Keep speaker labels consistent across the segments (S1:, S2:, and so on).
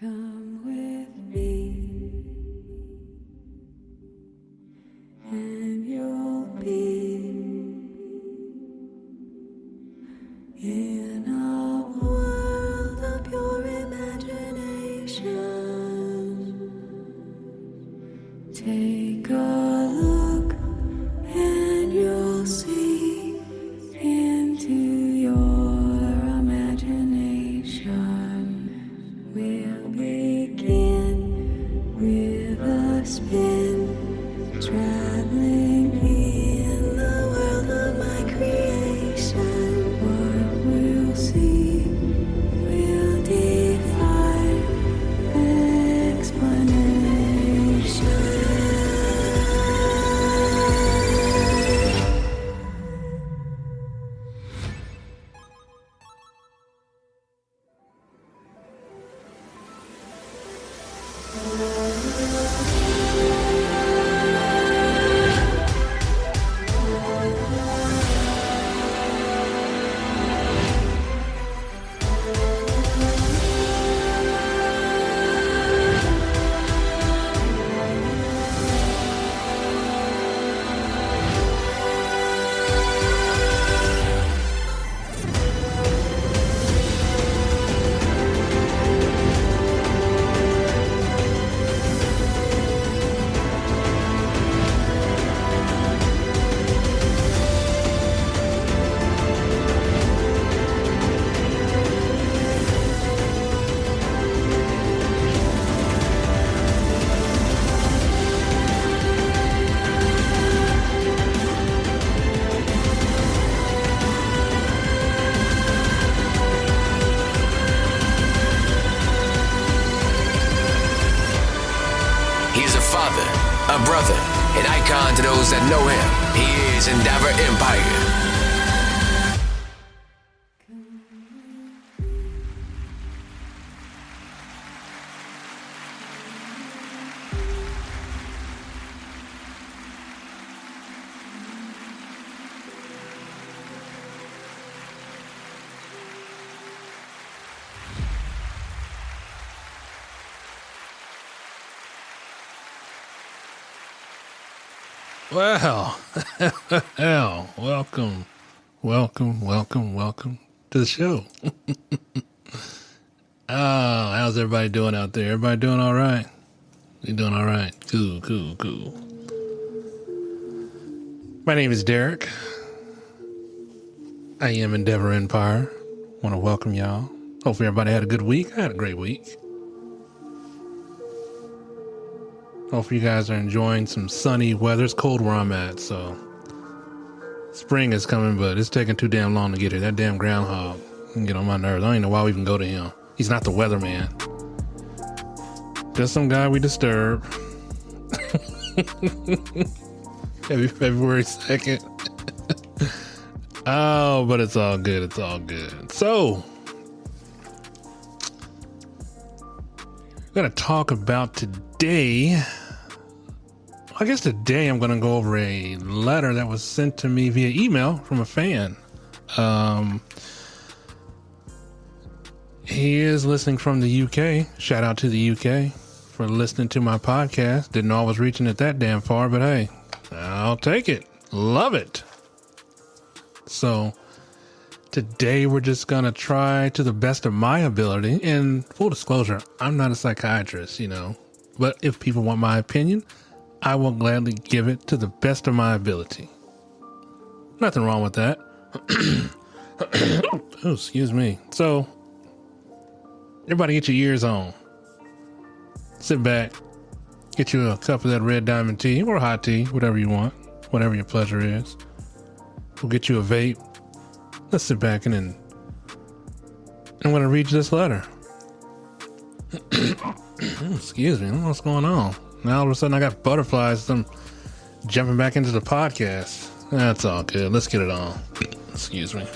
S1: Come with me, and you'll be in a world of pure imagination. Take a look, and you'll see into your imagination. We'll begin with a spin, traveling in the world of my creation. What we'll see will defy
S2: He's a father, a brother, an icon to those that know him. He is Endeavor Empire.
S3: Well, welcome to the show. How's everybody doing out there? Everybody doing all right? You doing all right? Cool. My name is Derek. I am Endeavor Empire. Want to welcome y'all. Hopefully everybody had a good week. I had a great week. Hopefully you guys are enjoying some sunny weather. It's cold where I'm at, so spring is coming, but it's taking too damn long to get here. That damn groundhog can get on my nerves. I don't even know why we even go to him. He's not the weatherman. Just some guy we disturb. Happy February 2nd. Oh, but it's all good. It's all good. So, we're going to talk about today. I guess today I'm going to go over a letter that was sent to me via email from a fan. He is listening from the UK. Shout out to the UK for listening to my podcast. Didn't know I was reaching it that damn far, but hey, I'll take it. Love it. So today we're just going to try to the best of my ability. And full disclosure, I'm not a psychiatrist, but if people want my opinion, I will gladly give it to the best of my ability. Nothing wrong with that. Oh, excuse me. So, everybody get your ears on. Sit back. Get you a cup of that red diamond tea or hot tea, whatever you want, whatever your pleasure is. We'll get you a vape. Let's sit back and then I'm going to read you this letter. Excuse me. I don't know what's going on. Now all of a sudden I got butterflies. I'm jumping back into the podcast. That's all good. Let's get it on. Excuse me.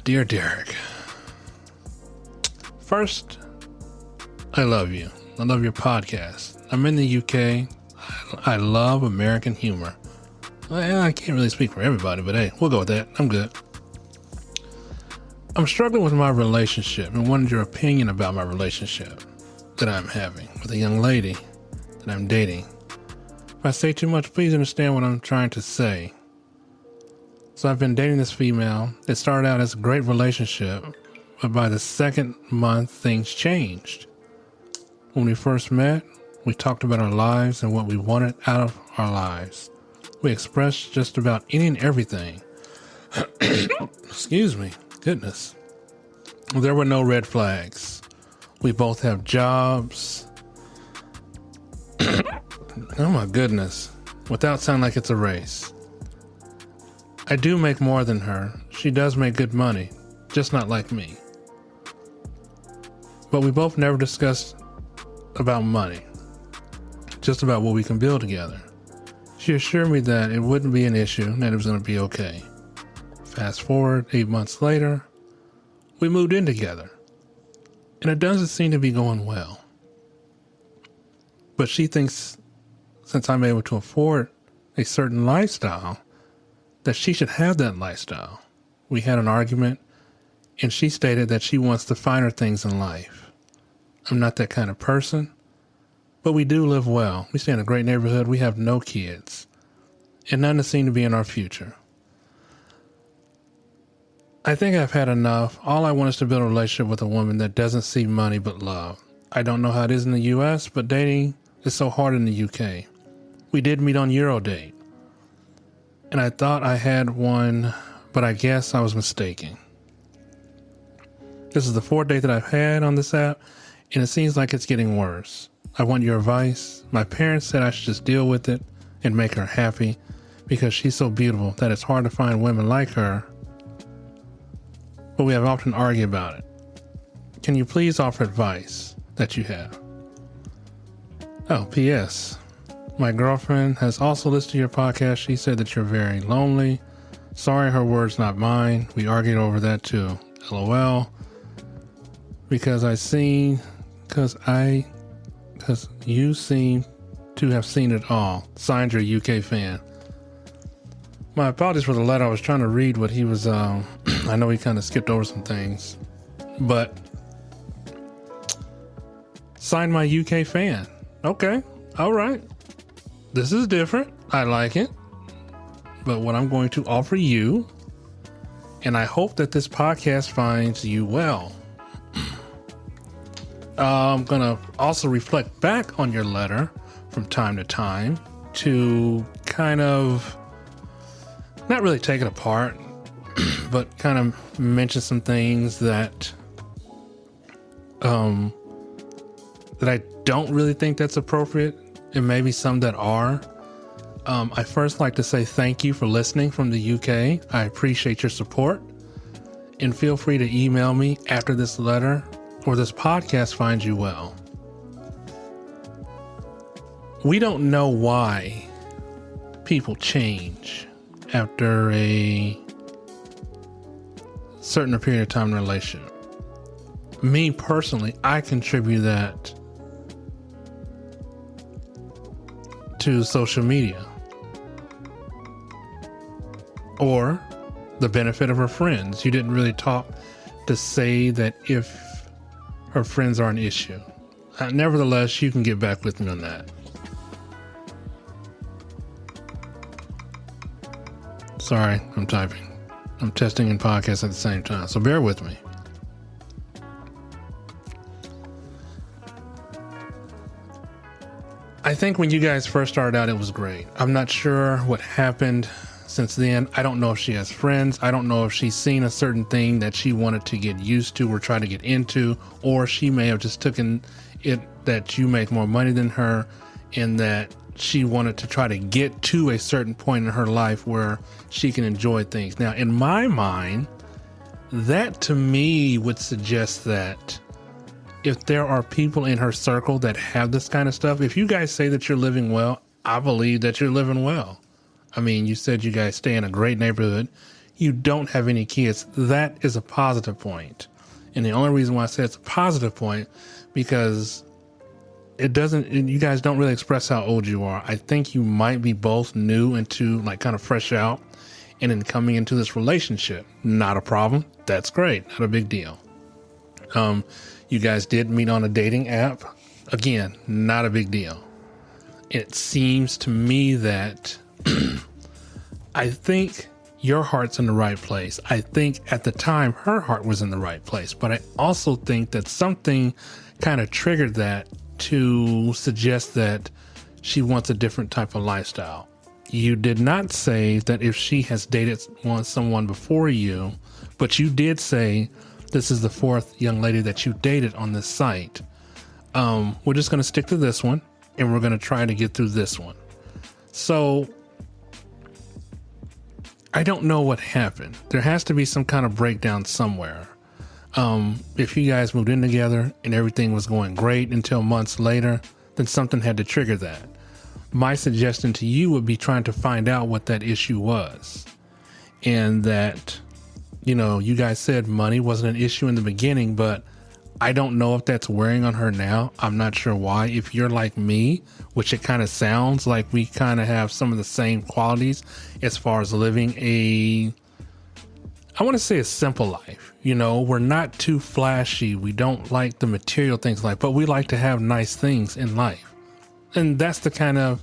S3: Dear Derek. First, I love you. I love your podcast. I'm in the UK. I love American humor. Well, I can't really speak for everybody, but hey, we'll go with that. I'm good. I'm struggling with my relationship and wanted your opinion about my relationship that I'm having with a young lady that I'm dating. If I say too much, please understand what I'm trying to say. So I've been dating this female. It started out as a great relationship, but by the second month, things changed. When we first met, we talked about our lives and what we wanted out of our lives. We expressed just about any and everything. Excuse me. Goodness. There were no red flags. We both have jobs. Oh my goodness. Without sounding like it's a race. I do make more than her. She does make good money, just not like me. But we both never discussed about money, just about what we can build together. She assured me that it wouldn't be an issue and that it was going to be okay. Fast forward 8 months later, we moved in together, and it doesn't seem to be going well. But she thinks since I'm able to afford a certain lifestyle, that she should have that lifestyle. We had an argument, and she stated that she wants the finer things in life. I'm not that kind of person, but we do live well. We stay in a great neighborhood. We have no kids, and none that seem to be in our future. I think I've had enough. All I want is to build a relationship with a woman that doesn't see money but love. I don't know how it is in the U.S., but dating is so hard in the U.K. We did meet on Eurodate, and I thought I had one, but I guess I was mistaken. This is the 4th date that I've had on this app, and it seems like it's getting worse. I want your advice. My parents said I should just deal with it and make her happy because she's so beautiful that it's hard to find women like her. But we have often argued about it. Can you please offer advice that you have? Oh, P.S. My girlfriend has also listened to your podcast. She said that you're very lonely. Sorry, her words, not mine. We argued over that too. LOL. Because you seem to have seen it all. Signed, your UK fan. My apologies for the letter. I was trying to read what he was, I know he kind of skipped over some things, but signed, my UK fan. Okay. All right. This is different. I like it. But what I'm going to offer you, and I hope that this podcast finds you well. I'm going to also reflect back on your letter from time to time to kind of not really take it apart, but kind of mention some things that that I don't really think that's appropriate, and maybe some that are. I first like to say thank you for listening from the UK. I appreciate your support, and feel free to email me after this letter or this podcast finds you well. We don't know why people change after a certain period of time in a relationship. Me personally, I contribute that to social media or the benefit of her friends. You didn't really talk to say that if her friends are an issue. Nevertheless, you can get back with me on that. Sorry, I'm typing. I'm testing and podcast at the same time, so bear with me. I think when you guys first started out, it was great. I'm not sure what happened since then. I don't know if she has friends. I don't know if she's seen a certain thing that she wanted to get used to or try to get into, or she may have just taken it that you make more money than her and that she wanted to try to get to a certain point in her life where she can enjoy things. Now, in my mind, that to me would suggest that if there are people in her circle that have this kind of stuff, if you guys say that you're living well, I believe that you're living well. I mean, you said you guys stay in a great neighborhood. You don't have any kids. That is a positive point. And the only reason why I say it's a positive point, because you guys don't really express how old you are. I think you might be both new and two, like kind of fresh out. and then coming into this relationship. Not a problem. That's great. Not a big deal. You guys did meet on a dating app. Again, not a big deal. It seems to me that I think your heart's in the right place. I think at the time her heart was in the right place, but I also think that something kind of triggered that to suggest that she wants a different type of lifestyle. You did not say that if she has dated someone before you, but you did say this is the fourth young lady that you dated on this site. We're just going to stick to this one, and we're going to try to get through this one. So I don't know what happened. There has to be some kind of breakdown somewhere. If you guys moved in together and everything was going great until months later, then something had to trigger that. My suggestion to you would be trying to find out what that issue was. And that, you guys said money wasn't an issue in the beginning, but I don't know if that's wearing on her now. I'm not sure why. If you're like me, which it kind of sounds like we kind of have some of the same qualities as far as living I want to say a simple life. We're not too flashy. We don't like the material things but we like to have nice things in life. And that's the kind of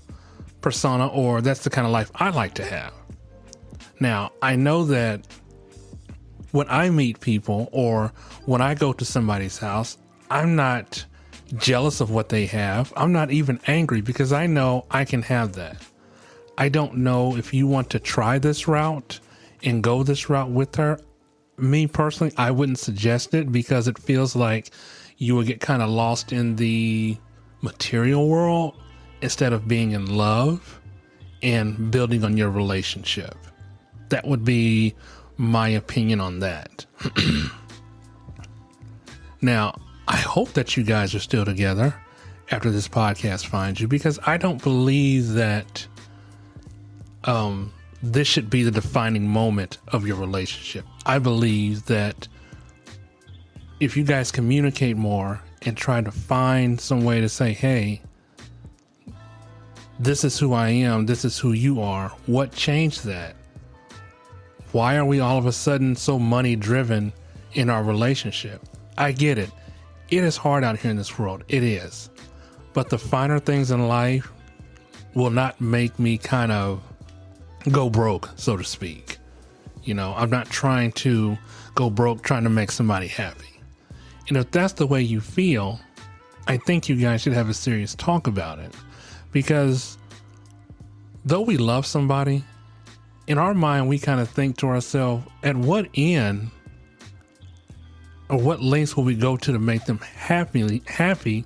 S3: persona, or that's the kind of life I like to have. Now, I know that when I meet people or when I go to somebody's house, I'm not jealous of what they have. I'm not even angry because I know I can have that. I don't know if you want to try this route and go this route with her. Me personally, I wouldn't suggest it because it feels like you would get kind of lost in the material world instead of being in love and building on your relationship. That would be my opinion on that. Now, I hope that you guys are still together after this podcast finds you, because I don't believe that this should be the defining moment of your relationship. I believe that if you guys communicate more and try to find some way to say, hey, this is who I am, this is who you are, what changed that? Why are we all of a sudden so money driven in our relationship? I get it. It is hard out here in this world. It is. But the finer things in life will not make me kind of go broke, so to speak. I'm not trying to go broke trying to make somebody happy. And if that's the way you feel, I think you guys should have a serious talk about it. Because though we love somebody, in our mind, we kind of think to ourselves, at what end or what lengths will we go to make them happy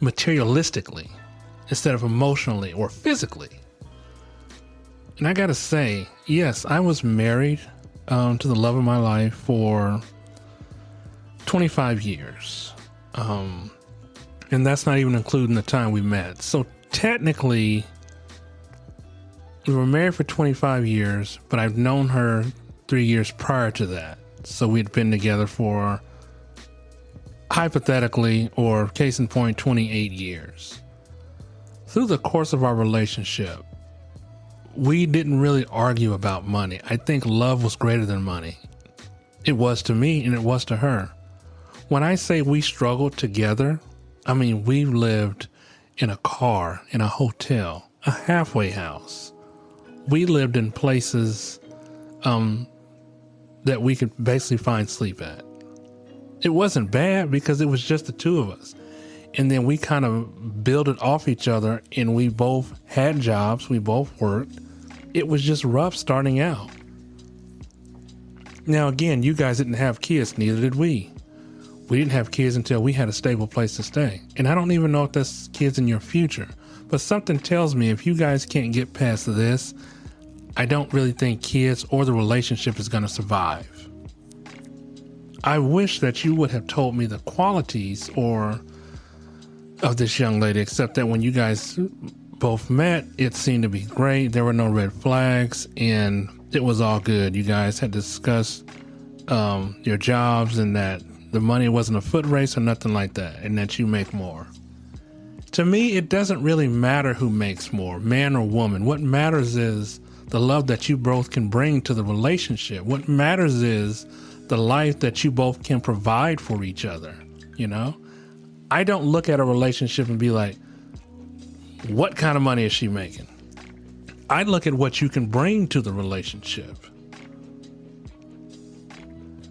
S3: materialistically instead of emotionally or physically? And I got to say, yes, I was married to the love of my life for 25 years. And that's not even including the time we met. So technically, we were married for 25 years, but I've known her 3 years prior to that. So we'd been together for, hypothetically, or case in point, 28 years. Through the course of our relationship, we didn't really argue about money. I think love was greater than money. It was to me and it was to her. When I say we struggled together, I mean we lived in a car, in a hotel, a halfway house. We lived in places that we could basically find sleep at. It wasn't bad because it was just the two of us. And then we kind of builded off each other, and we both had jobs. We both worked. It was just rough starting out. Now, again, you guys didn't have kids. Neither did we. We didn't have kids until we had a stable place to stay. And I don't even know if that's kids in your future. But something tells me if you guys can't get past this, I don't really think kids or the relationship is going to survive. I wish that you would have told me the qualities of this young lady, except that when you guys both met, it seemed to be great. There were no red flags and it was all good. You guys had discussed your jobs and that the money wasn't a foot race or nothing like that, and that you make more. To me, it doesn't really matter who makes more, man or woman. What matters is the love that you both can bring to the relationship. What matters is the life that you both can provide for each other. You know, I don't look at a relationship and be like, what kind of money is she making? I look at what you can bring to the relationship.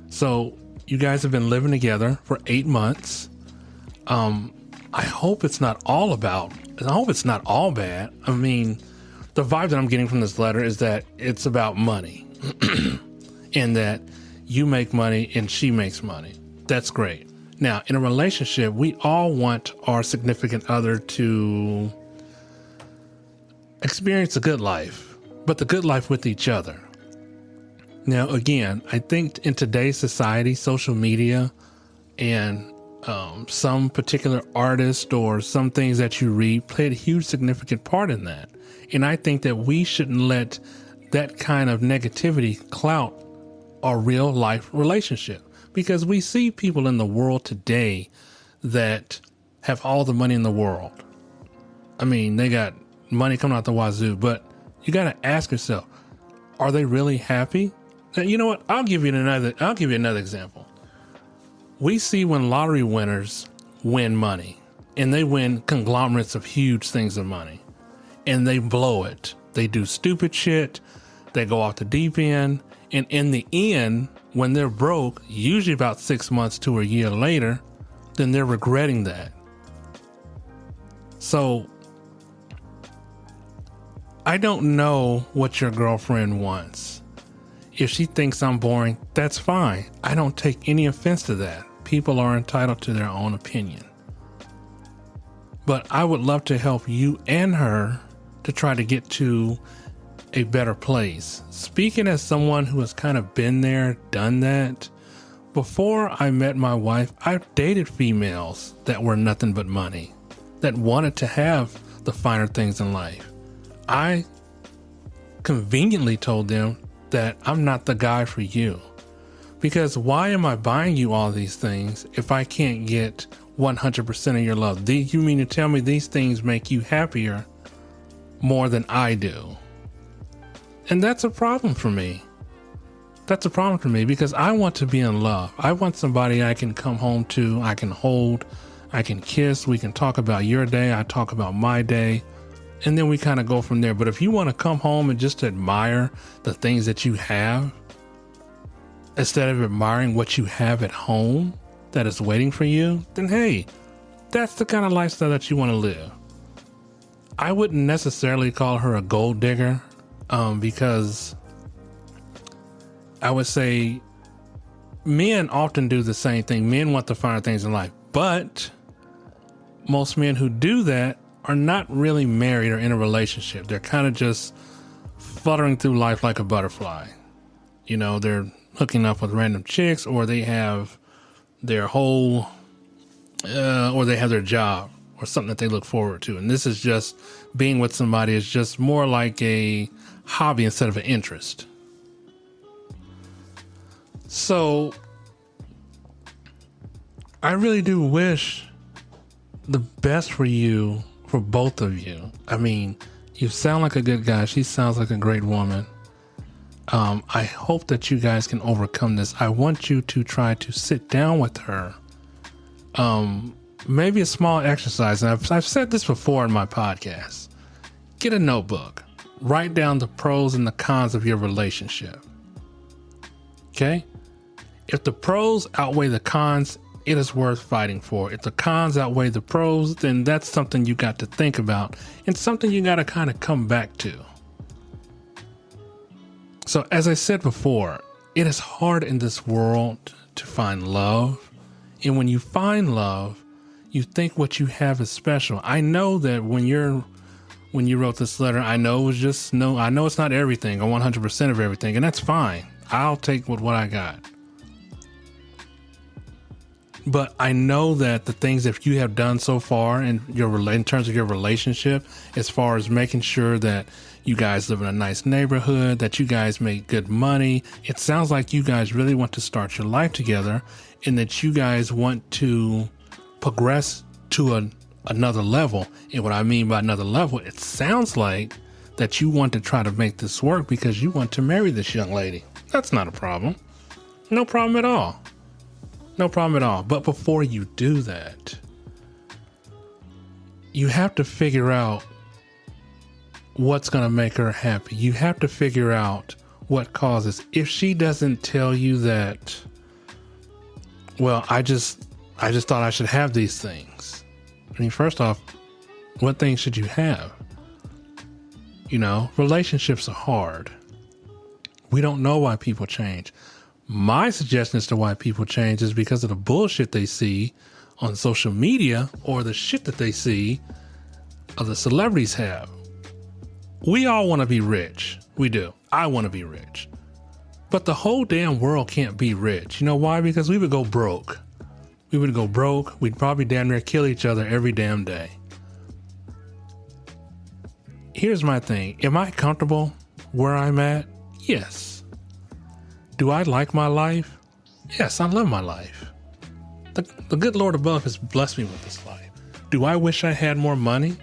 S3: So you guys have been living together for 8 months. I hope it's not all bad. I mean, the vibe that I'm getting from this letter is that it's about money and that you make money and she makes money. That's great. Now, in a relationship, we all want our significant other to experience a good life, but the good life with each other. Now, again, I think in today's society, social media and some particular artist or some things that you read played a huge significant part in that. And I think that we shouldn't let that kind of negativity clout our real life relationship, because we see people in the world today that have all the money in the world. I mean, they got money coming out the wazoo, but you got to ask yourself, are they really happy? Now, you know what? I'll give you another example. We see when lottery winners win money and they win conglomerates of huge things of money and they blow it. They do stupid shit. They go off the deep end. And in the end, when they're broke, usually about 6 months to a year later, then they're regretting that. So I don't know what your girlfriend wants. If she thinks I'm boring, that's fine. I don't take any offense to that. People are entitled to their own opinion. But I would love to help you and her to try to get to a better place. Speaking as someone who has kind of been there, done that, before I met my wife, I've dated females that were nothing but money, that wanted to have the finer things in life. I conveniently told them that I'm not the guy for you, because why am I buying you all these things if I can't get 100% of your love? You mean to tell me these things make you happier more than I do? And that's a problem for me. That's a problem for me because I want to be in love. I want somebody I can come home to, I can hold, I can kiss. We can talk about your day. I talk about my day. And then we kind of go from there. But if you want to come home and just admire the things that you have, instead of admiring what you have at home that is waiting for you, then hey, that's the kind of lifestyle that you want to live. I wouldn't necessarily call her a gold digger, because I would say men often do the same thing. Men want the finer things in life, but most men who do that are not really married or in a relationship. They're kind of just fluttering through life like a butterfly. You know, they're hooking up with random chicks, or they have their whole, or they have their job or something that they look forward to. And this is just being with somebody is just more like a hobby instead of an interest. So I really do wish the best for you, for both of you. I mean, you sound like a good guy. She sounds like a great woman. I hope that you guys can overcome this. I want you to try to sit down with her. Maybe a small exercise. And I've said this before in my podcast. Get a notebook. Write down the pros and the cons of your relationship. Okay? If the pros outweigh the cons, it is worth fighting for. If the cons outweigh the pros, then that's something you got to think about and something you got to kind of come back to. So as I said before, it is hard in this world to find love. And when you find love, you think what you have is special. I know that when you wrote this letter, I know it's not everything or 100% of everything, and that's fine. I'll take what I got. But I know that the things that you have done so far in terms of your relationship, as far as making sure that you guys live in a nice neighborhood, that you guys make good money, it sounds like you guys really want to start your life together and that you guys want to progress to another level. And what I mean by another level, it sounds like that you want to try to make this work because you want to marry this young lady. That's not a problem. No problem at all. No problem at all. But before you do that, you have to figure out what's going to make her happy. You have to figure out what causes. If she doesn't tell you that, well, I just thought I should have these things. I mean, first off, what things should you have? You know, relationships are hard. We don't know why people change. My suggestion as to why people change is because of the bullshit they see on social media or the shit that they see other celebrities have. We all want to be rich. We do. I want to be rich. But the whole damn world can't be rich. You know why? Because we would go broke. We would go broke. We'd probably damn near kill each other every damn day. Here's my thing. Am I comfortable where I'm at? Yes. Do I like my life? Yes, I love my life. The good Lord above has blessed me with this life. Do I wish I had more money?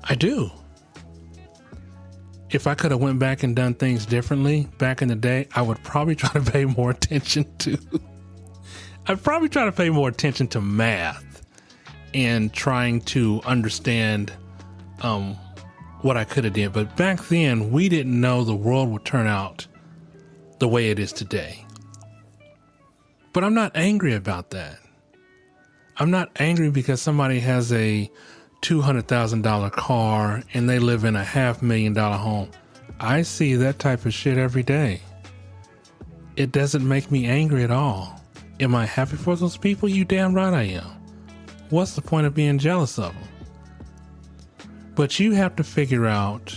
S3: I do. If I could have went back and done things differently back in the day, I would probably try to pay more attention to math and trying to understand what I could have did. But back then, we didn't know the world would turn out the way it is today. But I'm not angry about that. I'm not angry because somebody has a $200,000 car and they live in a $500,000 home. I see that type of shit every day. It doesn't make me angry at all. Am I happy for those people? You damn right I am. What's the point of being jealous of them? But you have to figure out,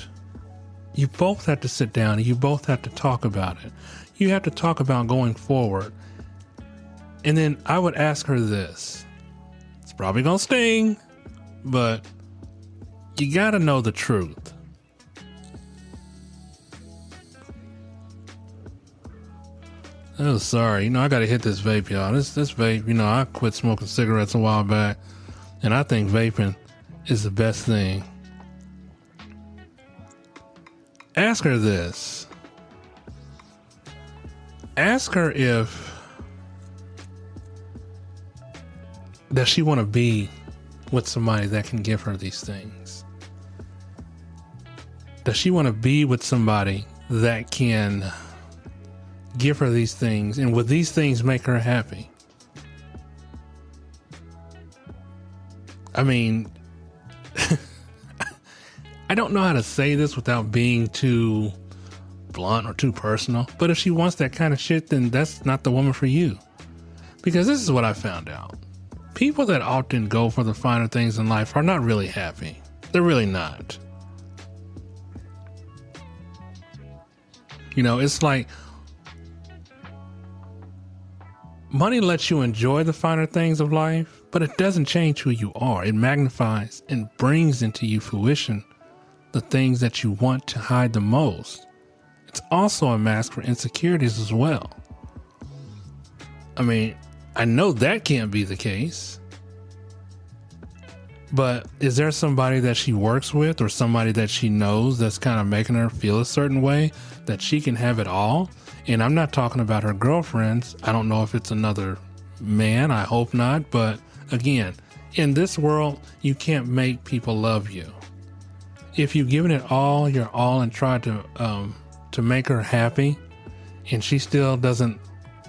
S3: you both have to sit down and you both have to talk about it. You have to talk about going forward. And then I would ask her this. It's probably gonna sting, but you gotta know the truth. Oh, sorry. You know, I gotta hit this vape, y'all. This vape, you know, I quit smoking cigarettes a while back, and I think vaping is the best thing. Ask her this. Ask her does she want to be with somebody that can give her these things? Does she want to be with somebody that can give her these things, and would these things make her happy? I mean, I don't know how to say this without being too blunt or too personal, but if she wants that kind of shit, then that's not the woman for you. Because this is what I found out. People that often go for the finer things in life are not really happy. They're really not. You know, it's like money lets you enjoy the finer things of life, but it doesn't change who you are. It magnifies and brings into you fruition the things that you want to hide the most. It's also a mask for insecurities as well. I mean, I know that can't be the case, but is there somebody that she works with or somebody that she knows that's kind of making her feel a certain way that she can have it all? And I'm not talking about her girlfriends. I don't know if it's another man. I hope not. But again, in this world, you can't make people love you. If you've given it all, your all, and tried to make her happy, and she still doesn't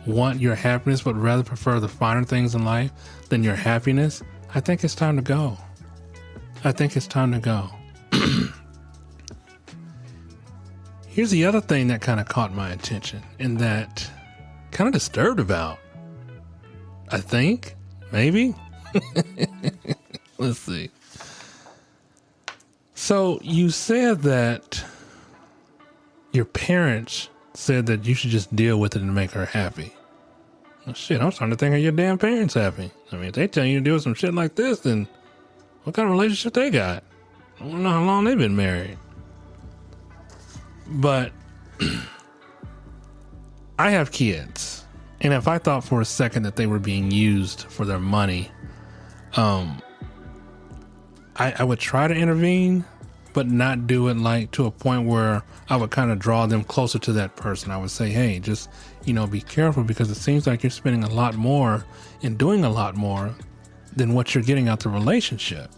S3: want your happiness, but rather prefer the finer things in life than your happiness, I think it's time to go. I think it's time to go. Here's the other thing that kind of caught my attention and that kind of disturbed about. I think, maybe. Let's see. So you said that your parents said that you should just deal with it and make her happy. Well, shit, I'm starting to think, are your damn parents happy? I mean, if they tell you to do some shit like this, then what kind of relationship they got? I don't know how long they've been married. But I have kids, and if I thought for a second that they were being used for their money, I would try to intervene, but not do it like to a point where I would kind of draw them closer to that person. I would say, hey, just, be careful, because it seems like you're spending a lot more and doing a lot more than what you're getting out the relationship.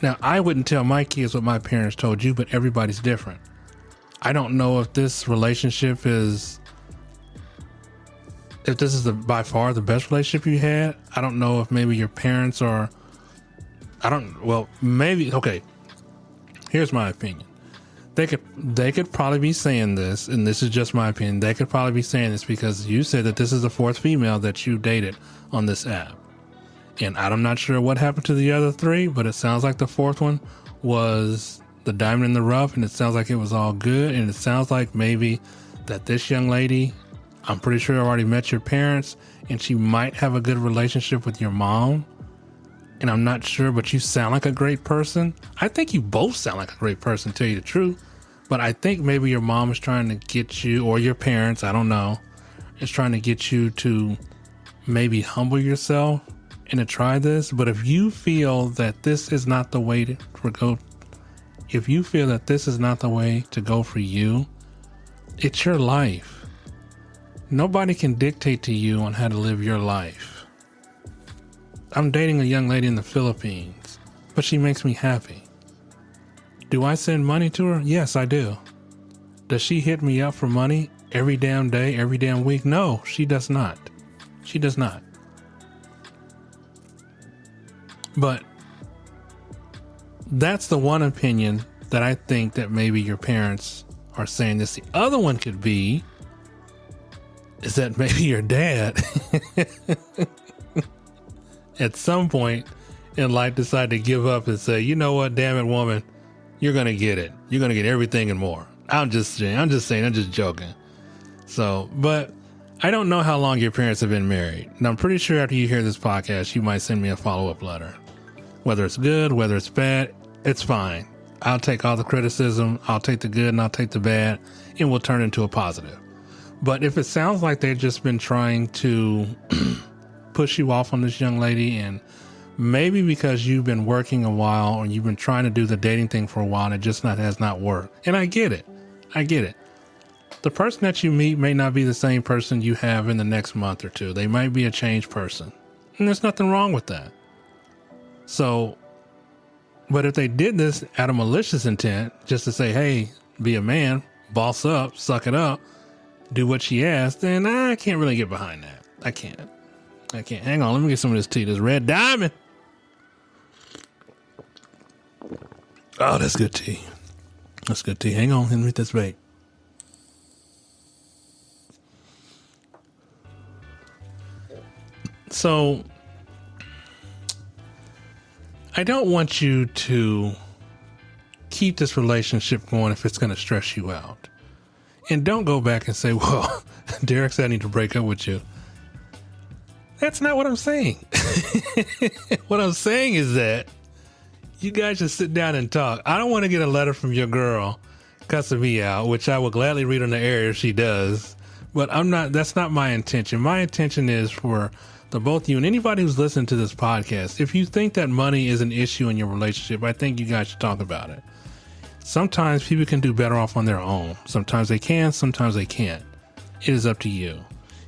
S3: Now, I wouldn't tell my kids what my parents told you, but everybody's different. I don't know if this relationship is, if this is by far the best relationship you had. I don't know if maybe your parents are, maybe, okay, here's my opinion. They could probably be saying this, and this is just my opinion. They could probably be saying this because you said that this is the fourth female that you dated on this app. And I'm not sure what happened to the other three, but it sounds like the fourth one was the diamond in the rough, and it sounds like it was all good. And it sounds like maybe that this young lady, I'm pretty sure already met your parents, and she might have a good relationship with your mom. And I'm not sure, but you sound like a great person. I think you both sound like a great person, to tell you the truth. But I think maybe your mom is trying to get you, or your parents, I don't know, is trying to get you to maybe humble yourself and to try this. But if you feel that this is not the way to go, if you feel that this is not the way to go for you, it's your life. Nobody can dictate to you on how to live your life. I'm dating a young lady in the Philippines, but she makes me happy. Do I send money to her? Yes, I do. Does she hit me up for money every damn day, every damn week? No, she does not. She does not. But that's the one opinion that I think that maybe your parents are saying this. The other one could be is that maybe your dad at some point in life decided to give up and say, you know what, damn it, woman, you're going to get it. You're going to get everything and more. I'm just joking. So, but I don't know how long your parents have been married. And I'm pretty sure after you hear this podcast, you might send me a follow-up letter. Whether it's good, whether it's bad, it's fine. I'll take all the criticism. I'll take the good and I'll take the bad, and we'll turn it into a positive. But if it sounds like they've just been trying to push you off on this young lady, and maybe because you've been working a while or you've been trying to do the dating thing for a while and it just has not worked. And I get it. The person that you meet may not be the same person you have in the next month or two. They might be a changed person, and there's nothing wrong with that. So, but if they did this out of malicious intent, just to say, hey, be a man, boss up, suck it up, do what she asked, then I can't really get behind that. I can't. Hang on, let me get some of this tea. This Red Diamond. Oh, that's good tea. Hang on, let me hit this bait. So, I don't want you to keep this relationship going if it's going to stress you out. And don't go back and say, well, Derek said I need to break up with you. That's not what I'm saying. What I'm saying is that you guys should sit down and talk. I don't want to get a letter from your girl cussing me out, which I will gladly read on the air if she does. But that's not my intention. My intention is for the both of you and anybody who's listening to this podcast. If you think that money is an issue in your relationship, I think you guys should talk about it. Sometimes people can do better off on their own. Sometimes they can, sometimes they can't. It is up to you.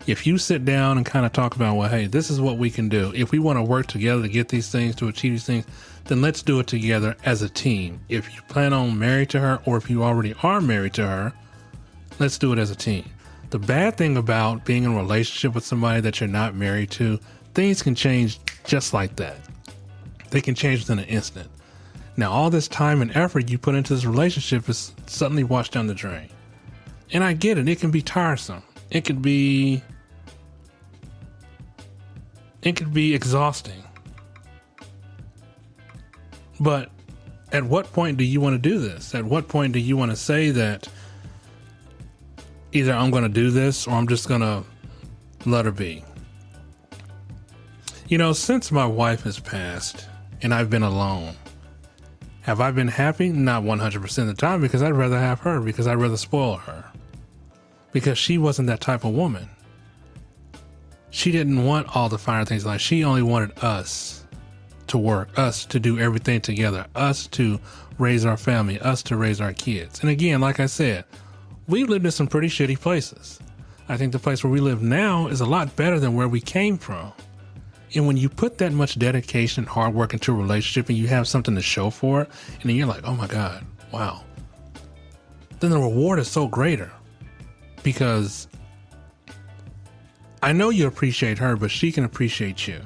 S3: If you sit down and kind of talk about, well, hey, this is what we can do. If we want to work together to get these things, to achieve these things, then let's do it together as a team. If you plan on married to her, or if you already are married to her, let's do it as a team. The bad thing about being in a relationship with somebody that you're not married to, things can change just like that. They can change within an instant. Now, all this time and effort you put into this relationship is suddenly washed down the drain. And I get it. It can be tiresome. It could be exhausting. But at what point do you want to do this? At what point do you want to say that either I'm going to do this or I'm just going to let her be? You know, since my wife has passed and I've been alone, have I been happy? Not 100% of the time, because I'd rather have her, because I'd rather spoil her. Because she wasn't that type of woman. She didn't want all the finer things in life. She only wanted us. to work, us to do everything together, us to raise our family, us to raise our kids. And again, like I said, we lived in some pretty shitty places. I think the place where we live now is a lot better than where we came from. And when you put that much dedication and hard work into a relationship and you have something to show for it, and then you're like, oh my God, wow. Then the reward is so greater, because I know you appreciate her, but she can appreciate you.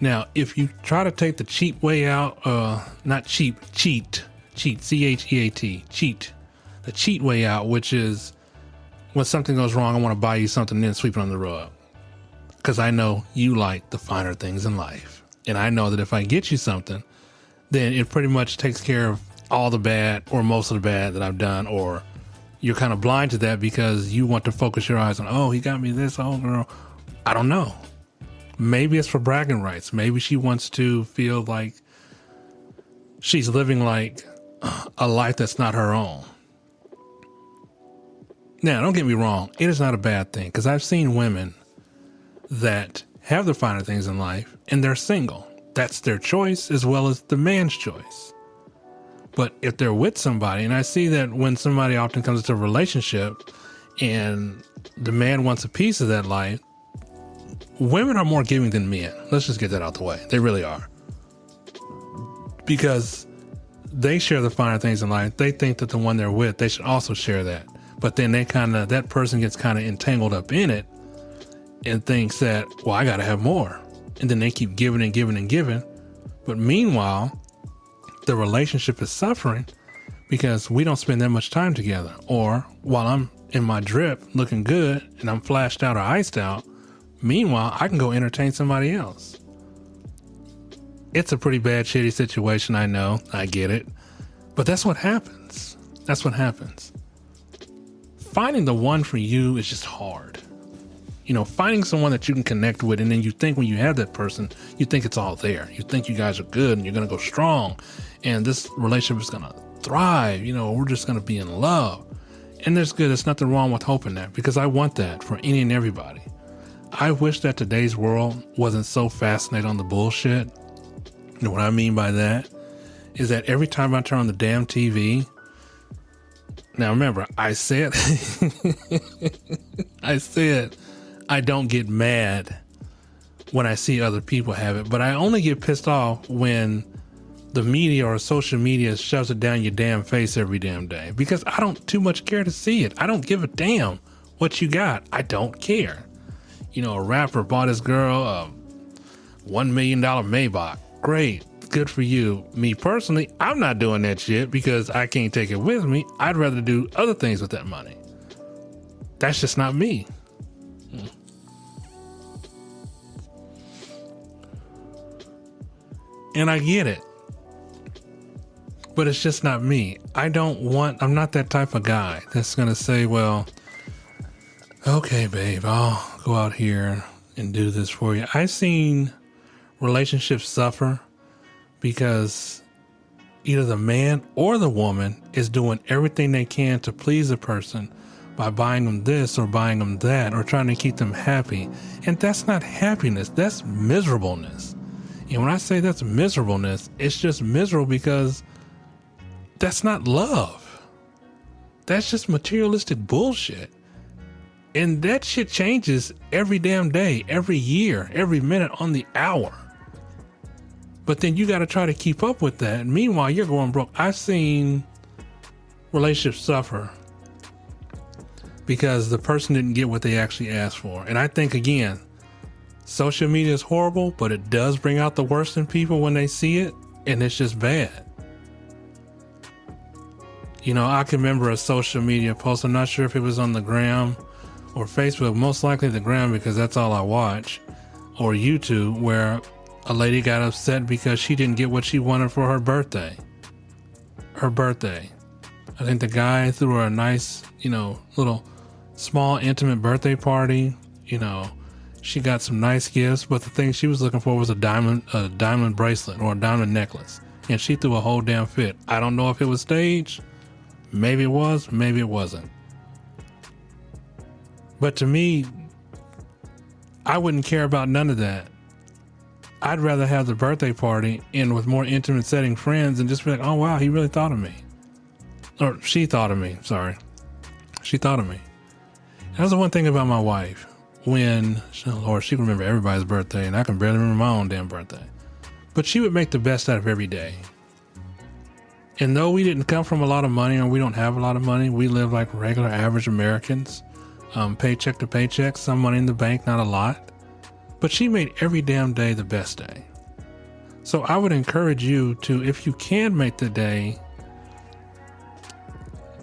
S3: Now, if you try to take the cheap way out, not cheap, cheat, C-H-E-A-T, cheat, the cheat way out, which is when something goes wrong, I want to buy you something and then sweep it on the rug. Because I know you like the finer things in life. And I know that if I get you something, then it pretty much takes care of all the bad or most of the bad that I've done. Or you're kind of blind to that because you want to focus your eyes on, oh, he got me this, oh, girl. I don't know. Maybe it's for bragging rights. Maybe she wants to feel like she's living like a life that's not her own. Now, don't get me wrong. It is not a bad thing, because I've seen women that have the finer things in life and they're single. That's their choice as well as the man's choice. But if they're with somebody, and I see that when somebody often comes into a relationship and the man wants a piece of that life, women are more giving than men. Let's just get that out the way. They really are. Because they share the finer things in life. They think that the one they're with, they should also share that. But then that person gets kind of entangled up in it and thinks that, well, I got to have more. And then they keep giving and giving and giving. But meanwhile, the relationship is suffering because we don't spend that much time together. Or while I'm in my drip looking good and I'm flashed out or iced out, meanwhile, I can go entertain somebody else. It's a pretty bad, shitty situation. I know. I get it. But that's what happens. That's what happens. Finding the one for you is just hard. You know, finding someone that you can connect with, and then you think when you have that person, you think it's all there. You think you guys are good and you're going to go strong and this relationship is going to thrive. You know, we're just going to be in love. And there's good. There's nothing wrong with hoping that, because I want that for any and everybody. I wish that today's world wasn't so fascinated on the bullshit. You know what I mean by that is that every time I turn on the damn TV, now remember, I said I don't get mad when I see other people have it, but I only get pissed off when the media or social media shoves it down your damn face every damn day, because I don't too much care to see it. I don't give a damn what you got. I don't care. You know, a rapper bought his girl a $1 million Maybach. Great. Good for you. Me personally, I'm not doing that shit because I can't take it with me. I'd rather do other things with that money. That's just not me. And I get it. But it's just not me. I'm not that type of guy that's going to say, well, okay, babe, I'll go out here and do this for you. I've seen relationships suffer because either the man or the woman is doing everything they can to please the person by buying them this or buying them that or trying to keep them happy. And that's not happiness. That's miserableness. And when I say that's miserableness, it's just miserable because that's not love. That's just materialistic bullshit. And that shit changes every damn day, every year, every minute on the hour. But then you got to try to keep up with that. And meanwhile, you're going broke. I've seen relationships suffer because the person didn't get what they actually asked for. And I think, again, social media is horrible, but it does bring out the worst in people when they see it. And it's just bad. You know, I can remember a social media post. I'm not sure if it was on the gram or Facebook, most likely the gram because that's all I watch, or YouTube, where a lady got upset because she didn't get what she wanted for her birthday. I think the guy threw her a nice, little small intimate birthday party. She got some nice gifts, but the thing she was looking for was a diamond bracelet or a diamond necklace. And she threw a whole damn fit. I don't know if it was staged. Maybe it was, maybe it wasn't. But to me, I wouldn't care about none of that I'd rather have the birthday party and with more intimate setting friends and just be like, oh, wow, he really thought of me. Or she thought of me. Sorry. She thought of me. That's the one thing about my wife. When, Lord, she can remember everybody's birthday, and I can barely remember my own damn birthday. But she would make the best out of every day. And though we didn't come from a lot of money, or we don't have a lot of money, we live like regular average Americans, paycheck to paycheck, some money in the bank, not a lot. But she made every damn day the best day. So I would encourage you to, if you can make the day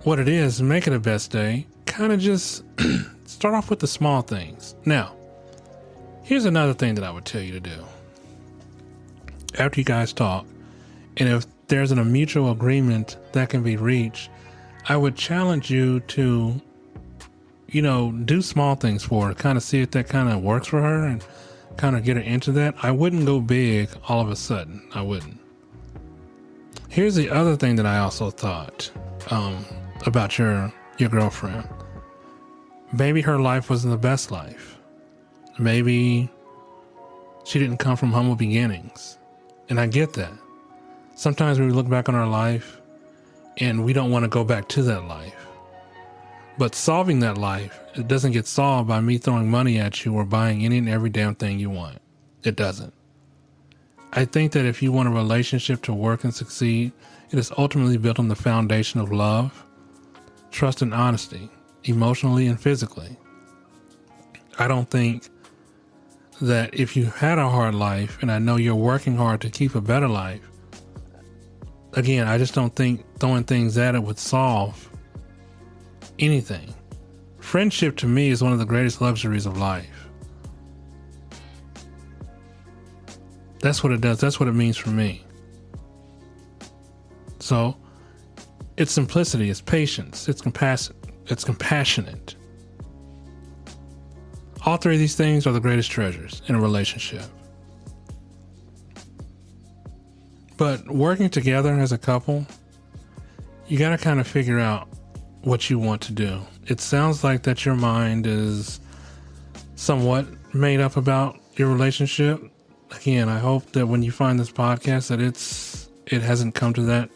S3: what it is, make it a best day. Kind of just start off with the small things. Now, here's another thing that I would tell you to do. After you guys talk, and if there's a mutual agreement that can be reached, I would challenge you to, do small things for her, kind of see if that kind of works for her and kind of get her into that. I wouldn't go big all of a sudden. I wouldn't. Here's the other thing that I also thought about your girlfriend. Maybe her life wasn't the best life. Maybe she didn't come from humble beginnings. And I get that. Sometimes we look back on our life and we don't want to go back to that life. But solving that life, it doesn't get solved by me throwing money at you or buying any and every damn thing you want. It doesn't. I think that if you want a relationship to work and succeed, it is ultimately built on the foundation of love, trust, and honesty, emotionally and physically. I don't think that if you had a hard life, and I know you're working hard to keep a better life, again, I just don't think throwing things at it would solve anything. Friendship to me is one of the greatest luxuries of life. That's what it does. That's what it means for me. So it's simplicity, it's patience, it's compassionate. All three of these things are the greatest treasures in a relationship. But working together as a couple, you got to kind of figure out what you want to do. It sounds like that your mind is somewhat made up about your relationship. Again, I hope that when you find this podcast that it hasn't come to that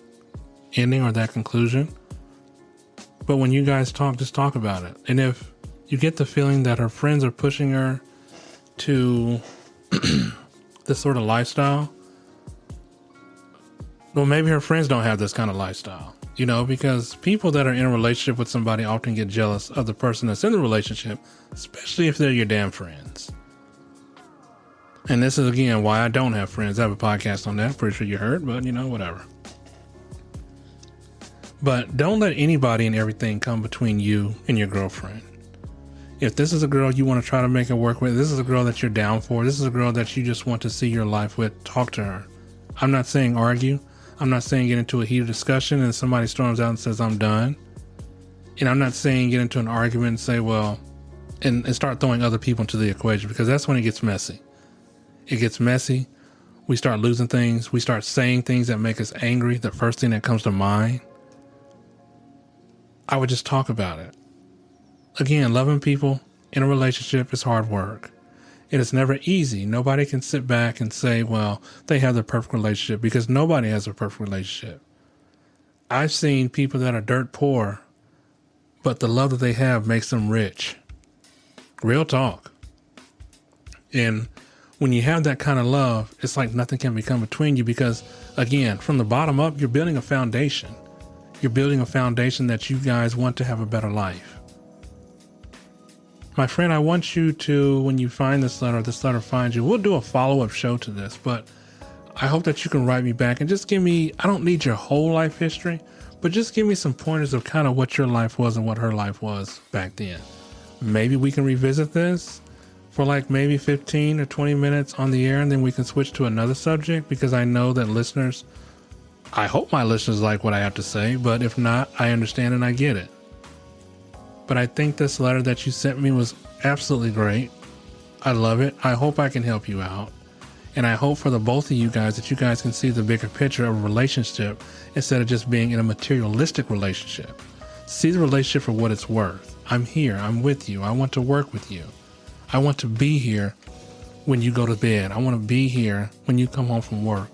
S3: ending or that conclusion. But when you guys talk, just talk about it. And if you get the feeling that her friends are pushing her to this sort of lifestyle, well, maybe her friends don't have this kind of lifestyle, because people that are in a relationship with somebody often get jealous of the person that's in the relationship, especially if they're your damn friends. And this is, again, why I don't have friends. I have a podcast on that. Pretty sure you heard, but whatever. But don't let anybody and everything come between you and your girlfriend. If this is a girl you want to try to make it work with, this is a girl that you're down for, this is a girl that you just want to see your life with, talk to her. I'm not saying argue. I'm not saying get into a heated discussion and somebody storms out and says, I'm done. And I'm not saying get into an argument and say, well, and start throwing other people into the equation, because that's when it gets messy. It gets messy. We start losing things. We start saying things that make us angry. The first thing that comes to mind. I would just talk about it. Again, loving people in a relationship is hard work. It is never easy. Nobody can sit back and say, well, they have the perfect relationship, because nobody has a perfect relationship. I've seen people that are dirt poor, but the love that they have makes them rich. Real talk. And when you have that kind of love, it's like nothing can become between you, because, again, from the bottom up, you're building a foundation. You're building a foundation that you guys want to have a better life. My friend, I want you to, when you find this letter finds you, we'll do a follow-up show to this, but I hope that you can write me back and just give me, I don't need your whole life history, but just give me some pointers of kind of what your life was and what her life was back then. Maybe we can revisit this for like maybe 15 or 20 minutes on the air, and then we can switch to another subject, because I know that listeners, I hope my listeners like what I have to say, but if not, I understand and I get it. But I think this letter that you sent me was absolutely great. I love it. I hope I can help you out. And I hope for the both of you guys that you guys can see the bigger picture of a relationship instead of just being in a materialistic relationship. See the relationship for what it's worth. I'm here. I'm with you. I want to work with you. I want to be here when you go to bed. I want to be here when you come home from work.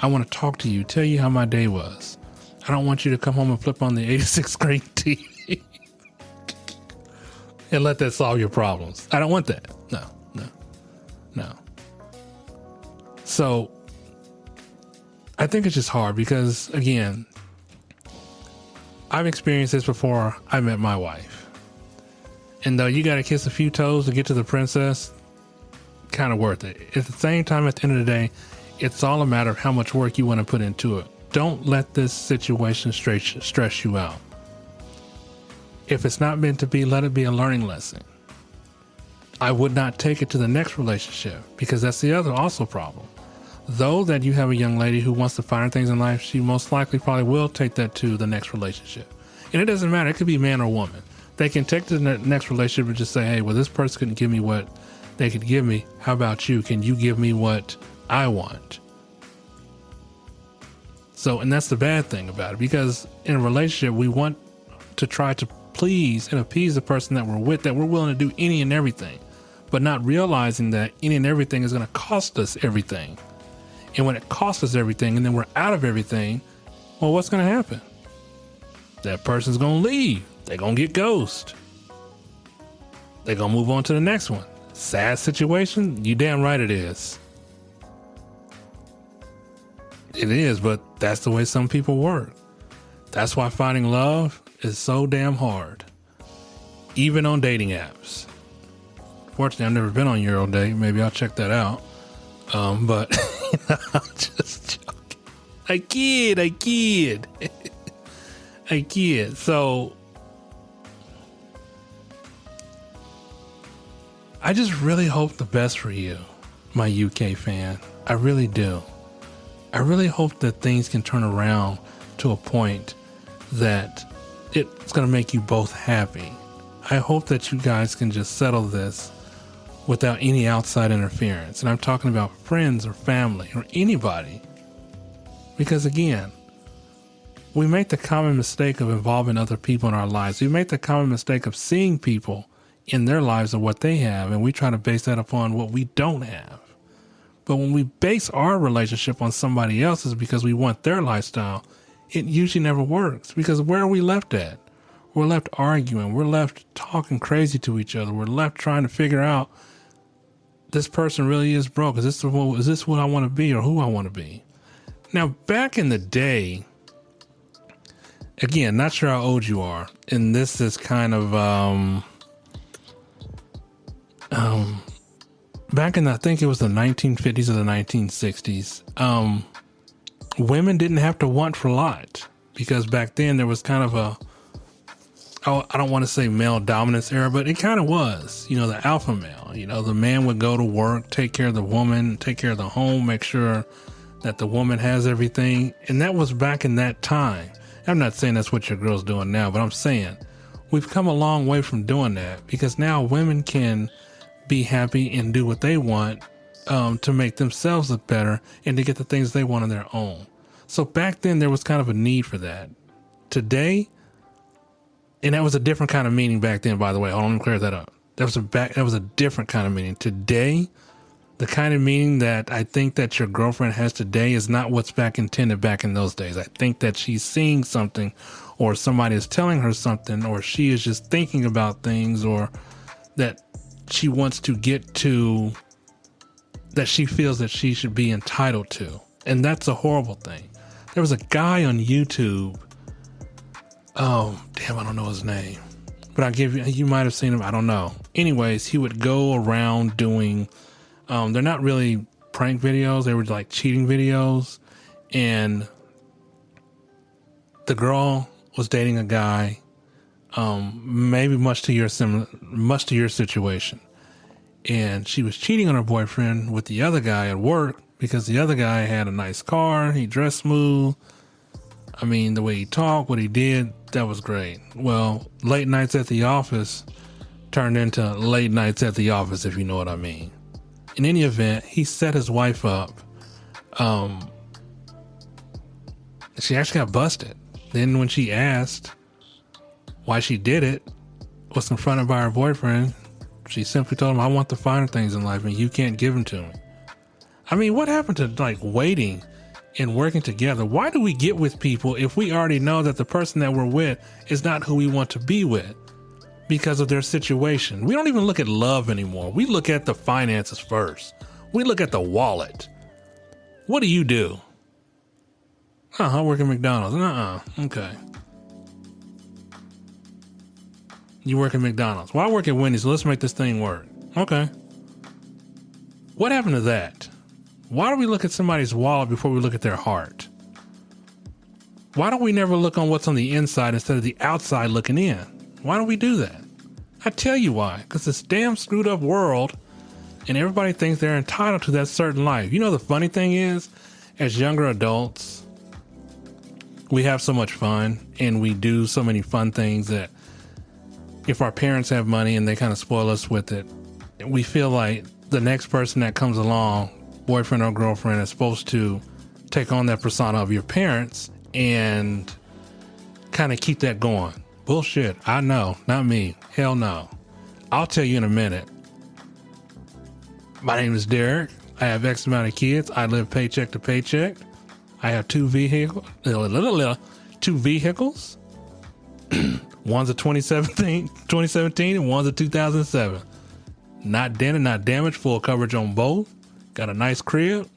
S3: I want to talk to you, tell you how my day was. I don't want you to come home and flip on the 86 screen TV and let that solve your problems. I don't want that. No. So I think it's just hard because, again, I've experienced this before I met my wife. And though you got to kiss a few toes to get to the princess, kind of worth it. At the same time, at the end of the day, it's all a matter of how much work you want to put into it. Don't let this situation stress you out. If it's not meant to be, let it be a learning lesson. I would not take it to the next relationship because that's the other also problem. Though that you have a young lady who wants to find things in life, she most likely probably will take that to the next relationship. And it doesn't matter. It could be man or woman. They can take to the next relationship and just say, hey, well, this person couldn't give me what they could give me. How about you? Can you give me what I want? So, and that's the bad thing about it, because in a relationship, we want to try to please and appease the person that we're with, that we're willing to do any and everything, but not realizing that any and everything is going to cost us everything. And when it costs us everything and then we're out of everything, well, what's going to happen? That person's going to leave. They're going to get ghosted. They're going to move on to the next one. Sad situation? You damn right it is. It is, but that's the way some people work. That's why finding love is so damn hard. Even on dating apps. Fortunately, I've never been on Eurodate. Maybe I'll check that out. But I'm just joking. I kid. So I just really hope the best for you, my UK fan. I really do. I really hope that things can turn around to a point that it's going to make you both happy. I hope that you guys can just settle this without any outside interference. And I'm talking about friends or family or anybody. Because again, we make the common mistake of involving other people in our lives. We make the common mistake of seeing people in their lives and what they have, and we try to base that upon what we don't have. But when we base our relationship on somebody else's because we want their lifestyle, it usually never works. Because where are we left at? We're left arguing. We're left talking crazy to each other. We're left trying to figure out, this person really is broke. Is this what I want to be or who I want to be? Now, back in the day, again, not sure how old you are, and this is kind of back in, I think it was the 1950s or the 1960s, women didn't have to want for a lot, because back then there was kind of I don't want to say male dominance era, but it kind of was, the alpha male. The man would go to work, take care of the woman, take care of the home, make sure that the woman has everything. And that was back in that time. I'm not saying that's what your girl's doing now, but I'm saying we've come a long way from doing that, because now women can be happy and do what they want to make themselves look better and to get the things they want on their own. So back then there was kind of a need for that. Today, and that was a different kind of meaning back then, by the way. Hold on, let me clear that up. That was a different kind of meaning. Today, the kind of meaning that I think that your girlfriend has today is not what's intended back in those days. I think that she's seeing something, or somebody is telling her something, or she is just thinking about things, or that she wants to get to, that she feels that she should be entitled to. And that's a horrible thing. There was a guy on YouTube. Oh, damn, I don't know his name. But you might have seen him. I don't know. Anyways, he would go around doing, they're not really prank videos. They were like cheating videos. And the girl was dating a guy, maybe much to your situation. And she was cheating on her boyfriend with the other guy at work, because the other guy had a nice car. He dressed smooth. I mean, the way he talked, what he did, that was great. Well, late nights at the office turned into late nights at the office, if you know what I mean. In any event, he set his wife up. She actually got busted. Then when she asked why she did it, was confronted by her boyfriend, She simply told him, I want the finer things in life and you can't give them to me. I mean, what happened to like waiting and working together? Why do we get with people if we already know that the person that we're with is not who we want to be with because of their situation? We don't even look at love anymore. We look at the finances first. We look at the wallet. What do you do? I work at McDonald's. Okay. You work at McDonald's. Well, I work at Wendy's, so let's make this thing work. Okay. What happened to that? Why do we look at somebody's wallet before we look at their heart? Why don't we never look on what's on the inside instead of the outside looking in? Why don't we do that? I tell you why. Because this damn screwed up world and everybody thinks they're entitled to that certain life. You know, the funny thing is, as younger adults, we have so much fun and we do so many fun things that if our parents have money and they kind of spoil us with it, we feel like the next person that comes along, boyfriend or girlfriend, is supposed to take on that persona of your parents and kind of keep that going. Bullshit. I know. Not me. Hell no. I'll tell you in a minute. My name is Derek. I have X amount of kids. I live paycheck to paycheck. I have two vehicles. One's a 2017 and one's a 2007. Not dented, not damaged, full coverage on both. Got a nice crib.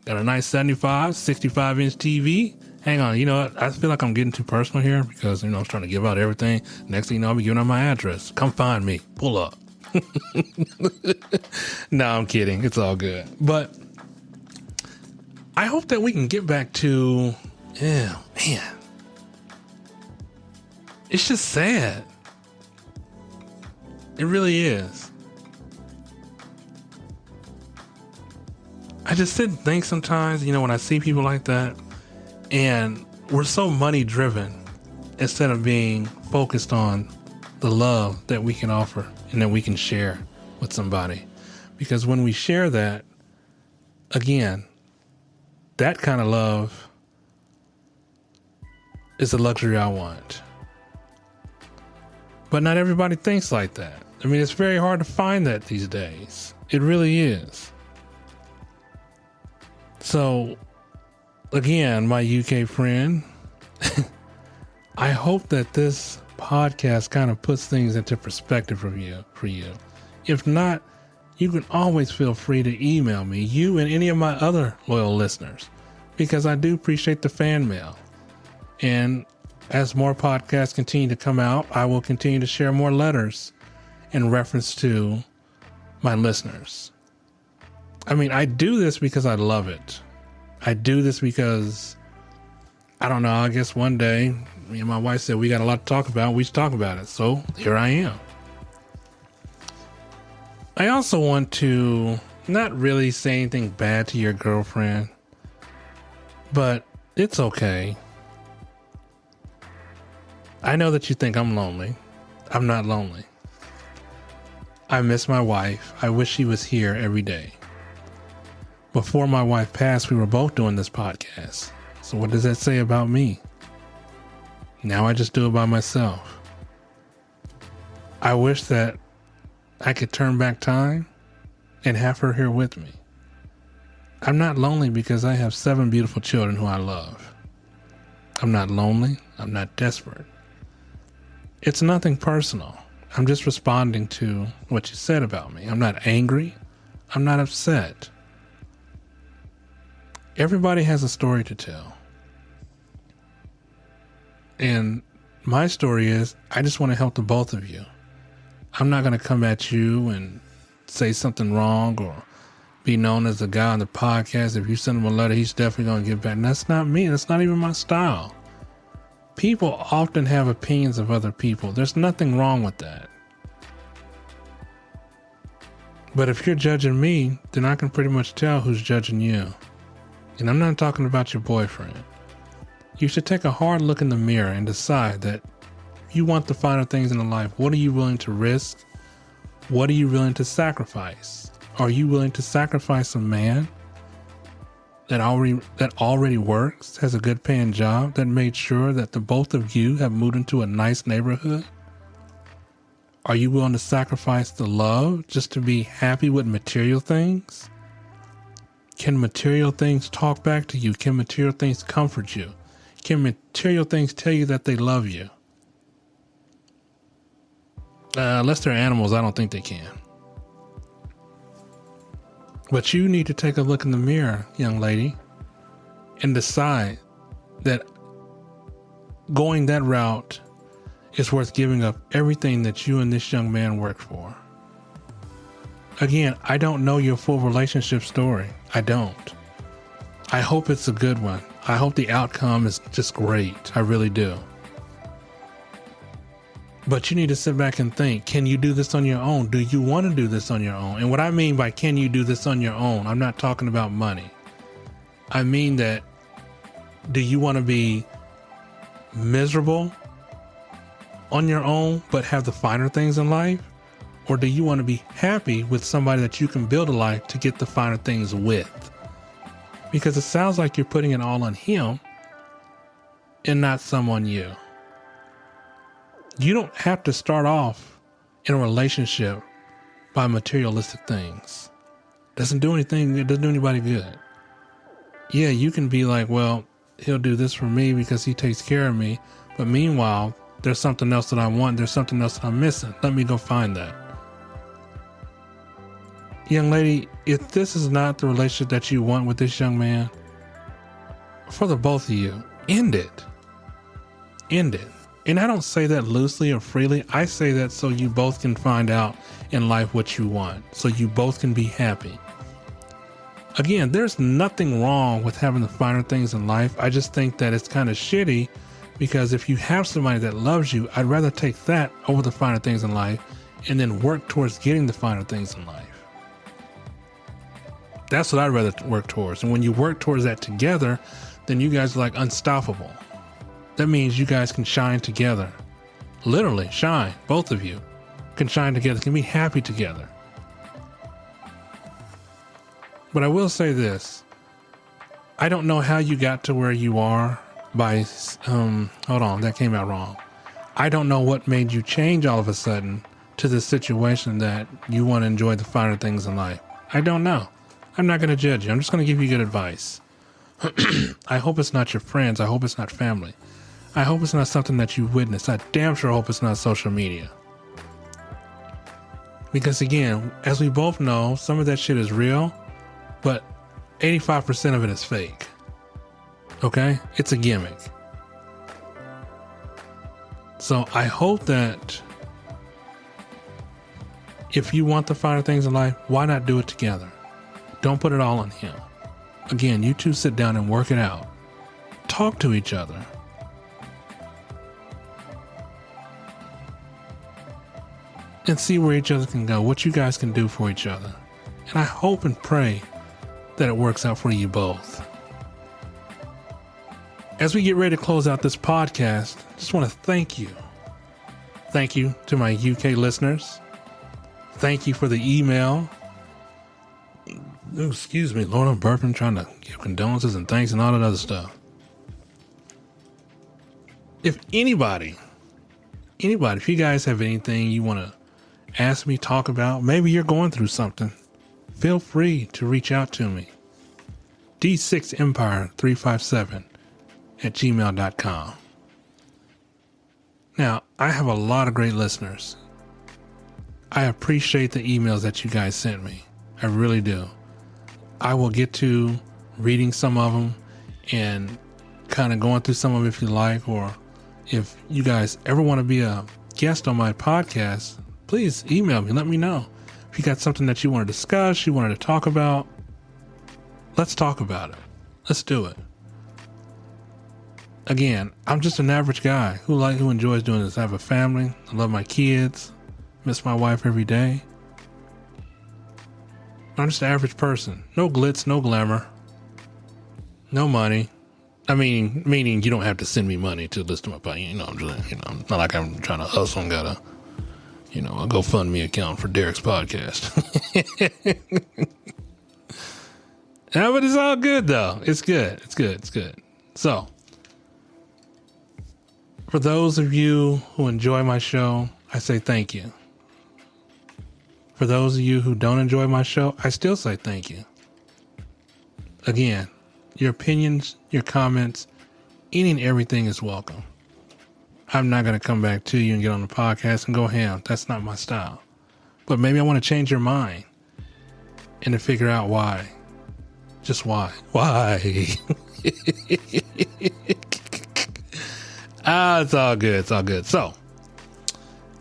S3: Got a nice 65-inch TV. Hang on, you know what? I feel like I'm getting too personal here because, you know, I'm trying to give out everything. Next thing you know, I'll be giving out my address. Come find me. Pull up. No, I'm kidding. It's all good. But I hope that we can get back to, yeah, man. It's just sad. It really is. I just sit and think sometimes, you know, when I see people like that, and we're so money driven instead of being focused on the love that we can offer and that we can share with somebody. Because when we share that, again, that kind of love is the luxury I want. But not everybody thinks like that. I mean, it's very hard to find that these days. It really is. So, again, my UK friend, I hope that this podcast kind of puts things into perspective for you. If not, you can always feel free to email me, you and any of my other loyal listeners, because I do appreciate the fan mail. And as more podcasts continue to come out, I will continue to share more letters in reference to my listeners. I mean, I do this because I love it. I do this because, I don't know, I guess one day, me and my wife said, we got a lot to talk about. We should talk about it. So here I am. I also want to not really say anything bad to your girlfriend, but it's okay. I know that you think I'm lonely. I'm not lonely. I miss my wife. I wish she was here every day. Before my wife passed, we were both doing this podcast. So what does that say about me? Now I just do it by myself. I wish that I could turn back time and have her here with me. I'm not lonely because I have 7 beautiful children who I love. I'm not lonely. I'm not desperate. It's nothing personal. I'm just responding to what you said about me. I'm not angry. I'm not upset. Everybody has a story to tell. And my story is, I just want to help the both of you. I'm not going to come at you and say something wrong or be known as the guy on the podcast. If you send him a letter, he's definitely going to get back. And that's not me. That's not even my style. People often have opinions of other people. There's nothing wrong with that. But if you're judging me, then I can pretty much tell who's judging you. And I'm not talking about your boyfriend. You should take a hard look in the mirror and decide that if you want the finer things in life, what are you willing to risk? What are you willing to sacrifice? Are you willing to sacrifice a man that already works, has a good paying job, that made sure that the both of you have moved into a nice neighborhood? Are you willing to sacrifice the love just to be happy with material things? Can material things talk back to you? Can material things comfort you? Can material things tell you that they love you? Unless they're animals, I don't think they can. But you need to take a look in the mirror, young lady, and decide that going that route is worth giving up everything that you and this young man worked for. Again, I don't know your full relationship story. I don't. I hope it's a good one. I hope the outcome is just great. I really do. But you need to sit back and think, can you do this on your own? Do you want to do this on your own? And what I mean by can you do this on your own, I'm not talking about money. I mean that, do you want to be miserable on your own, but have the finer things in life? Or do you want to be happy with somebody that you can build a life to get the finer things with? Because it sounds like you're putting it all on him and not some on you. You don't have to start off in a relationship by materialistic things. Doesn't do anything. It doesn't do anybody good. Yeah, you can be like, well, he'll do this for me because he takes care of me. But meanwhile, there's something else that I want. There's something else that I'm missing. Let me go find that. Young lady, if this is not the relationship that you want with this young man, for the both of you, end it. End it. And I don't say that loosely or freely. I say that so you both can find out in life what you want, so you both can be happy. Again, there's nothing wrong with having the finer things in life. I just think that it's kind of shitty because if you have somebody that loves you, I'd rather take that over the finer things in life and then work towards getting the finer things in life. That's what I'd rather work towards. And when you work towards that together, then you guys are like unstoppable. That means you guys can shine together. Literally shine. Both of you can shine together, can be happy together. But I will say this. I don't know how you got to where you are by, hold on, that came out wrong. I don't know what made you change all of a sudden to this situation that you want to enjoy the finer things in life. I don't know. I'm not going to judge you. I'm just going to give you good advice. I hope it's not your friends. I hope it's not family. I hope it's not something that you witnessed. I damn sure hope it's not social media. Because again, as we both know, some of that shit is real, but 85% of it is fake. Okay? It's a gimmick. So I hope that if you want the finer things in life, why not do it together? Don't put it all on him. Again, you two sit down and work it out. Talk to each other. And see where each other can go, what you guys can do for each other. And I hope and pray that it works out for you both. As we get ready to close out this podcast, I just want to thank you. Thank you to my UK listeners. Thank you for the email. Oh, excuse me, Lord, I'm burping, trying to give condolences and thanks and all that other stuff. If anybody, if you guys have anything you want to ask me, talk about, maybe you're going through something, feel free to reach out to me. D6Empire357@gmail.com. Now, I have a lot of great listeners. I appreciate the emails that you guys sent me. I really do. I will get to reading some of them and kind of going through some of them if you like, or if you guys ever want to be a guest on my podcast, please email me. Let me know. If you got something that you want to discuss, you wanted to talk about, let's talk about it. Let's do it. Again, I'm just an average guy who enjoys doing this. I have a family. I love my kids. Miss my wife every day. I'm just an average person. No glitz, no glamour, no money. I mean, meaning you don't have to send me money to listen to my podcast. I'm just, not like I'm trying to hustle and got a GoFundMe account for Derek's podcast. Yeah, but it's all good though. It's good. So, for those of you who enjoy my show, I say thank you. For those of you who don't enjoy my show, I still say thank you. Again, your opinions, your comments, any and everything is welcome. I'm not going to come back to you and get on the podcast and go ham. That's not my style. But maybe I want to change your mind and to figure out why. Just why. Why? It's all good. It's all good. So,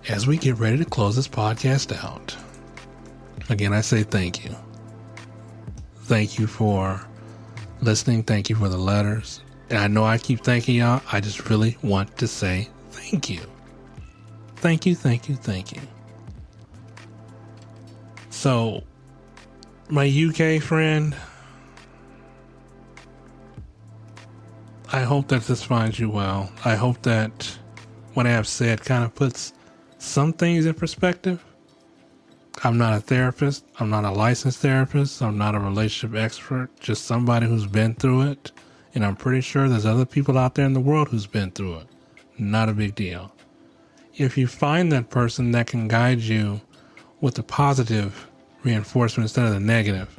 S3: as we get ready to close this podcast out, again, I say thank you. Thank you for listening. Thank you for the letters. And I know I keep thanking y'all. I just really want to say thank you. Thank you, thank you, thank you. So, my UK friend, I hope that this finds you well. I hope that what I have said kind of puts some things in perspective. I'm not a therapist. I'm not a licensed therapist. I'm not a relationship expert. Just somebody who's been through it. And I'm pretty sure there's other people out there in the world who's been through it. Not a big deal. If you find that person that can guide you with the positive reinforcement instead of the negative,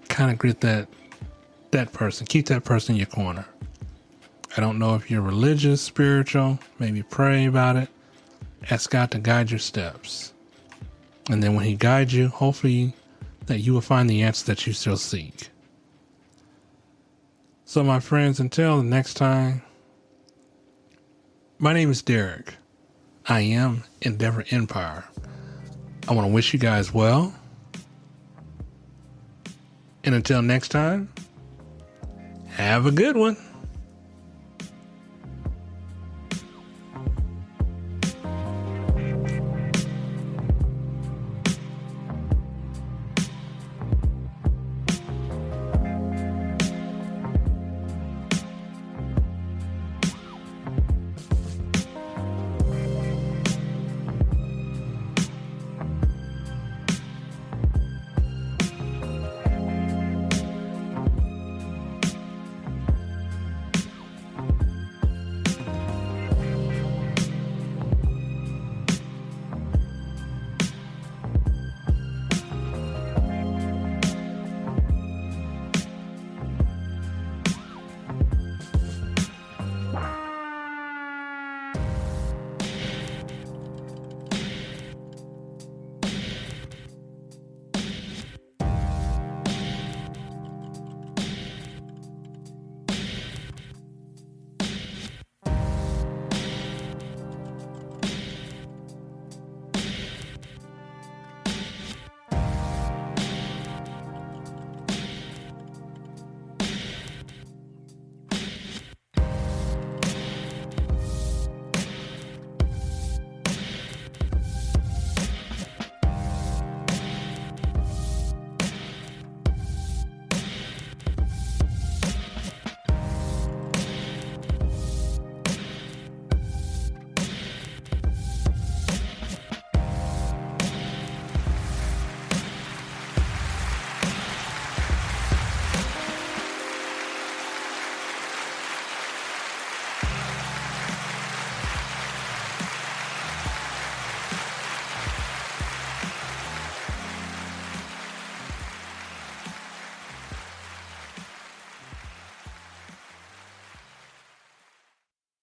S3: kind of grit that person. Keep that person in your corner. I don't know if you're religious, spiritual. Maybe pray about it. Ask God to guide your steps. And then when he guides you, hopefully that you will find the answer that you still seek. So my friends, until the next time, my name is Derek. I am Endeavor Empire. I want to wish you guys well. And until next time, have a good one.